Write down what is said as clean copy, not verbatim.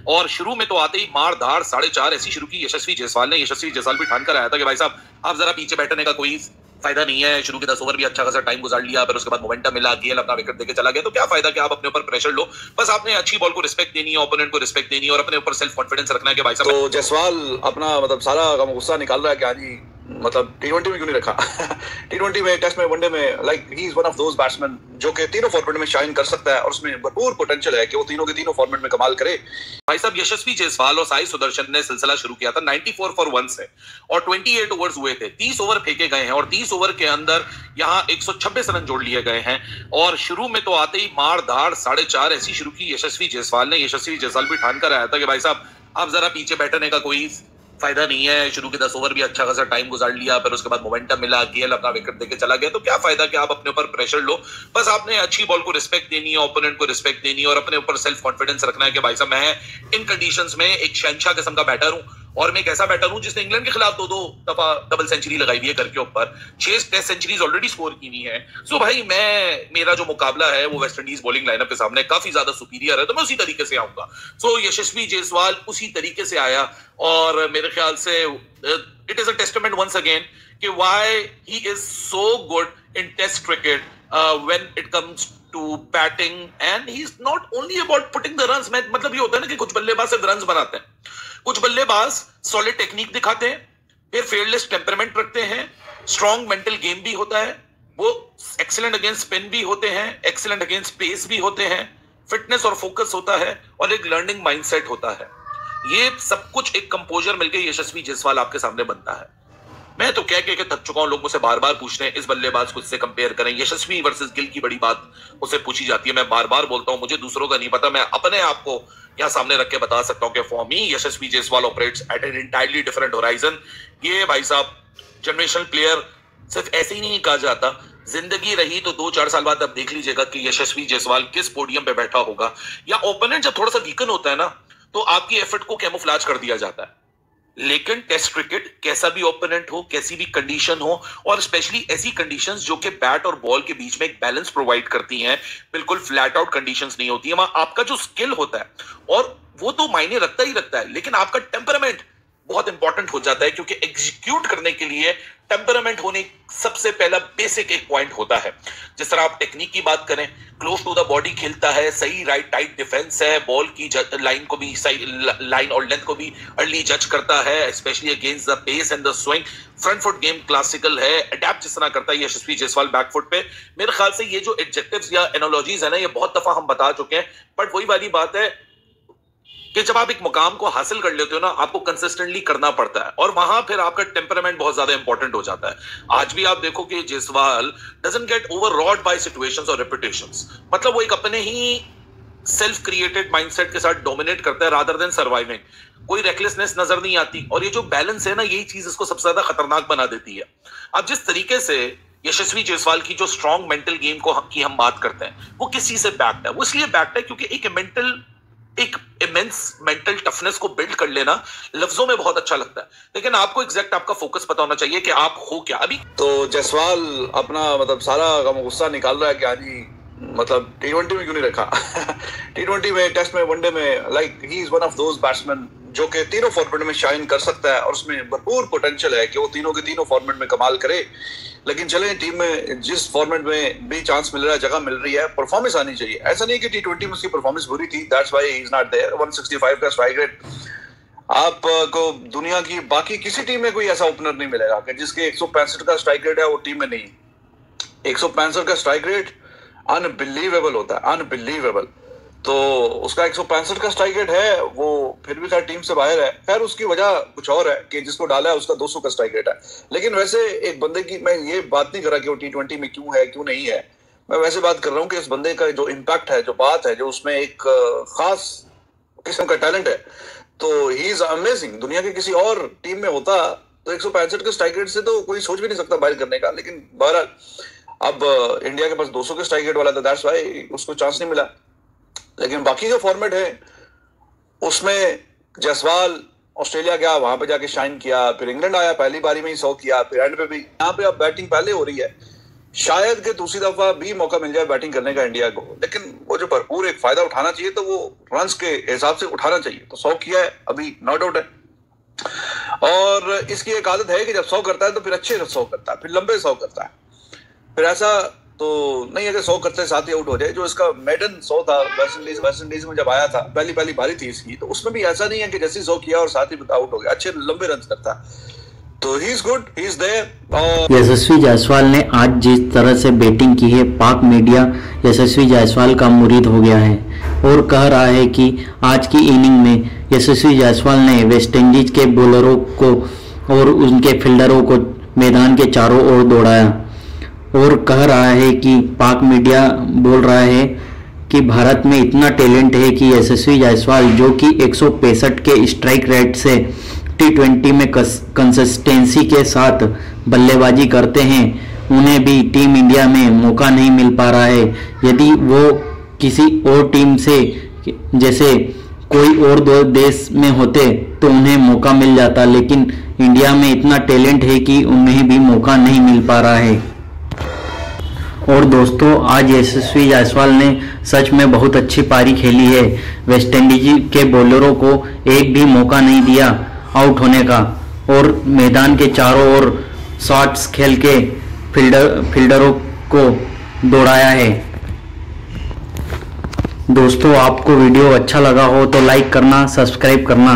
और शुरू में तो आते ही मार धाड़ 4.5 ऐसी शुरू की यशस्वी जायसवाल ने। यशस्वी जायसवाल भी ठान कर आया था कि भाई साहब आप जरा पीछे बैठने का कोई फायदा नहीं है। शुरू के 10 ओवर भी अच्छा खासा टाइम गुजार लिया, फिर उसके बाद मोमेंटम मिला, केएल अपना विकेट देके चला गया, तो क्या फायदा कि आप अपने ऊपर प्रेशर लो। बस आपने अच्छी बॉल को रिस्पेक्ट देनी है, ओपोनेंट को रिस्पेक्ट देनी है और अपने ऊपर सेल्फ कॉन्फिडेंस रखना है कि भाई साहब। तो जायसवाल अपना मतलब सारा गुस्सा निकाल रहा है कि हाँ जी मतलब T20 में क्यों नहीं रखा। T20 में, टेस्ट में, वनडे में, like he is one of those batsman जो कि तीनों फॉर्मेट में शाइन कर सकता है और उसमें भरपूर पोटेंशियल है कि वो तीनों के तीनों फॉर्मेट में कमाल करे। भाई साहब यशस्वी जायसवाल और साई सुदर्शन ने सिलसिला शुरू किया था 94 फॉर 1 से और 28 ओवर्स हुए थे, 30 ओवर फेंके गए हैं और 30 ओवर के अंदर यहां 126 रन जोड़ लिए गए हैं। और शुरू में तो आते ही मार धाड़ 4.5 ऐसी शुरू की यशस्वी जायसवाल ने। यशस्वी जायसवाल भी ठान कर आया था कि भाई साहब आप जरा पीछे बैठने का कोई फायदा नहीं है। शुरू के 10 ओवर भी अच्छा खासा टाइम गुजार लिया, फिर उसके बाद मोमेंटम मिला, केएल अपना विकेट देके चला गया, तो क्या फायदा कि आप अपने ऊपर प्रेशर लो। बस आपने अच्छी बॉल को रिस्पेक्ट देनी है, ओपोनेंट को रिस्पेक्ट देनी है और अपने ऊपर सेल्फ कॉन्फिडेंस रखना है कि भाई साहब मैं इन कंडीशंस में एक शहंशाह किस्म का बैटर हूं और मैं एक ऐसा बैटर हूं जिसने इंग्लैंड के खिलाफ 2-2 दफा डबल सेंचुरी लगाई हुई है घर के ऊपर, 6 टेस्ट सेंचुरीज ऑलरेडी स्कोर की हुई है। सो भाई मेरा जो मुकाबला है वो वेस्ट इंडीज बॉलिंग लाइनअप के सामने काफी ज्यादा सुपीरियर है, तो मैं उसी तरीके से आऊंगा। सो यशस्वी जायसवाल उसी तरीके से आया और मेरे ख्याल से it is a testament once again कि why he is so good in test cricket when it comes to batting and he is not only about putting the runs. मतलब ये होता है ना कि कुछ बल्लेबाज सिर्फ रन्स बनाते हैं, कुछ बल्लेबाज सॉलिड टेक्निक दिखाते हैं, फिर फेयरलेस टेम्परामेंट रखते हैं, स्ट्रॉन्ग मेंटल गेम भी होता है, वो एक्सीलेंट अगेंस्ट स्पिन भी होते हैं, एक्सीलेंट अगेंस्ट पेस भी होते हैं, फिटनेस और फोकस होता है और एक लर्निंग माइंडसेट होता है। ये सब कुछ एक कंपोजर मिलकर यशस्वी जायसवाल आपके सामने बनता है। मैं तो कह के थक चुका हूं, लोग मुझसे बार बार पूछते हैं इस बल्लेबाज को इससे कंपेयर करें। यशस्वी वर्सेस गिल की बड़ी बात मुझसे पूछी जाती है, मैं बार बार बोलता हूं मुझे दूसरों का नहीं पता, मैं अपने आप को यहां सामने रख के बता सकता हूं कि for me Yashasvi Jaiswal operates at an entirely different horizon. ये भाई साहब जनरेशनल प्लेयर सिर्फ ऐसे ही नहीं कहा जाता, जिंदगी रही तो 2-4 साल बाद आप देख लीजिएगा कि यशस्वी जायसवाल किस पोडियम पे बैठा होगा। या ओपोनेंट जब थोड़ा सा वीकन होता है ना तो आपकी एफर्ट को कैमोफ्लेज कर दिया जाता है, लेकिन टेस्ट क्रिकेट कैसा भी ओपोनेंट हो, कैसी भी कंडीशन हो और स्पेशली ऐसी कंडीशंस जो कि बैट और बॉल के बीच में एक बैलेंस प्रोवाइड करती हैं, बिल्कुल फ्लैट आउट कंडीशंस नहीं होती है, वहां आपका जो स्किल होता है और वो तो मायने रखता ही रखता है, लेकिन आपका टेम्परामेंट बहुत इंपॉर्टेंट हो जाता है क्योंकि एग्जीक्यूट करने के लिए टेम्परामेंट होने सबसे पहला बेसिक एक पॉइंट होता है। जिस तरह आप टेक्निक की बात करें, क्लोज टू द बॉडी खेलता है, सही राइट टाइट डिफेंस है, बॉल की लाइन को भी सही लाइन और लेंथ को भी अर्ली जज करता है, specially against the pace and the swing, front foot game classical है, अडेप्ट जिस तरह करता है यशस्वी जायसवाल बैक फुट पे। मेरे ख्याल से ये जो एडजेक्टिव्स या एनोलॉजीज है ना, ये बहुत दफा हम बता चुके हैं, बट वही वाली बात है कि जब आप एक मुकाम को हासिल कर लेते हो ना, आपको कंसिस्टेंटली करना पड़ता है और वहां फिर आपका टेम्परामेंट बहुत ज्यादा इंपॉर्टेंट हो जाता है। आज भी आप देखो कि Jaiswal doesn't get overawed by situations और रेपुटेशंस, मतलब वो एक अपने ही सेल्फ क्रिएटेड माइंडसेट के साथ डोमिनेट करता है रादर देन सर्वाइविंग। कोई रेकलेसनेस नजर नहीं आती और ये जो बैलेंस है ना, यही चीज इसको सबसे ज्यादा खतरनाक बना देती है। अब जिस तरीके से यशस्वी जायसवाल की जो स्ट्रॉन्ग मेंटल गेम की हम बात करते हैं, वो किस चीज से बैक्ड है? वो इसलिए बैक्ड है क्योंकि एक इमेंस मेंटल टफनेस को बिल्ड कर लेना लफ्जों में बहुत अच्छा लगता है, लेकिन आपको एग्जैक्ट आपका फोकस पता होना चाहिए कि आप हो क्या। अभी तो जायसवाल अपना मतलब सारा गुस्सा निकाल रहा है कि हाँ जी मतलब T20 में क्यों नहीं रखा। T20 में, टेस्ट में, वनडे में, like he is one of those batsman जो कि तीनों फॉर्मेट में शाइन कर सकता है और उसमें भरपूर पोटेंशियल है कि वो तीनों के तीनों फॉर्मेट में कमाल करे। लेकिन चले टीम में जिस फॉर्मेट में भी चांस मिल रहा है, जगह मिल रही है, परफॉर्मेंस आनी चाहिए। ऐसा नहीं कि T20 में उसकी परफॉर्मेंस बुरी थी, that's why he is not there. 165 का स्ट्राइक रेट आपको दुनिया की बाकी किसी टीम में कोई ऐसा ओपनर नहीं मिलेगा कि जिसके 165 का स्ट्राइक रेट है वो टीम में नहीं। 165 का स्ट्राइक रेट अनबिलीवेबल होता है, अनबिलीवेबल। तो उसका 165 का स्ट्राइक रेट है, वो फिर भी खैर टीम से बाहर है। खैर उसकी वजह कुछ और है कि जिसको डाला है उसका 200 का स्ट्राइक रेट है। लेकिन वैसे एक बंदे की मैं ये बात नहीं कर रहा कि वो T20 में क्यों है क्यों नहीं है, मैं वैसे बात कर रहा हूँ कि इस बंदे का जो इम्पैक्ट है, जो बात है, जो उसमें एक खास किस्म का टैलेंट है, तो ही इज अमेजिंग। दुनिया के किसी और टीम में होता तो 165 के स्ट्राइक रेट से तो कोई सोच भी नहीं सकता बाहर करने का, लेकिन बहरहाल अब इंडिया के पास 200 के स्ट्राइक रेट वाला था, दैट्स व्हाई उसको चांस नहीं मिला। लेकिन बाकी जो फॉर्मेट है उसमें जायसवाल ऑस्ट्रेलिया गया, वहां पे जाके शाइन किया, फिर इंग्लैंड आया, पहली बारी में ही 100 किया, फिर एंड पे भी। यहाँ पे अब बैटिंग पहले हो रही है शायद कि दूसरी दफा भी मौका मिल जाए बैटिंग करने का इंडिया को, लेकिन वो जो भरपूर एक फायदा उठाना चाहिए तो वो रन्स के हिसाब से उठाना चाहिए। तो 100 किया है अभी, नॉट आउट है। और इसकी एक आदत है कि जब 100 करता है तो फिर अच्छे 100 करता है, फिर लंबे 100 करता है। फिर ऐसा तो नहीं है कि 100 करते साथ ही आउट हो जाए। जो इसका मेडन 100 था वेस्ट इंडीज में जब आया था, पहली बारी थी इसकी, तो उसमें भी ऐसा नहीं है कि जैसे 100 किया और साथ ही आउट हो गया, अच्छे लंबे रन करता है। तो he is good, he is there. Yashasvi Jaiswal ने आज जिस तरह से बैटिंग की है, पाक मीडिया यशस्वी जायसवाल का मुरीद हो गया है और कह रहा है कि आज की इनिंग में यशस्वी जायसवाल ने वेस्टइंडीज के बॉलरों को और उनके फील्डरों को मैदान के चारों ओर दौड़ाया और कह रहा है कि पाक मीडिया बोल रहा है कि भारत में इतना टैलेंट है कि यशस्वी जायसवाल जो कि 165 के स्ट्राइक रेट से T20 में कंसिस्टेंसी के साथ बल्लेबाजी करते हैं, उन्हें भी टीम इंडिया में मौका नहीं मिल पा रहा है। यदि वो किसी और टीम से जैसे कोई और दो देश में होते तो उन्हें मौका मिल जाता, लेकिन इंडिया में इतना टैलेंट है कि उन्हें भी मौका नहीं मिल पा रहा है। और दोस्तों, आज यशस्वी जायसवाल ने सच में बहुत अच्छी पारी खेली है। वेस्टइंडीज के बॉलरों को एक भी मौका नहीं दिया आउट होने का और मैदान के चारों ओर शॉट्स खेल के फील्डरों को दौड़ाया है। दोस्तों, आपको वीडियो अच्छा लगा हो तो लाइक करना, सब्सक्राइब करना।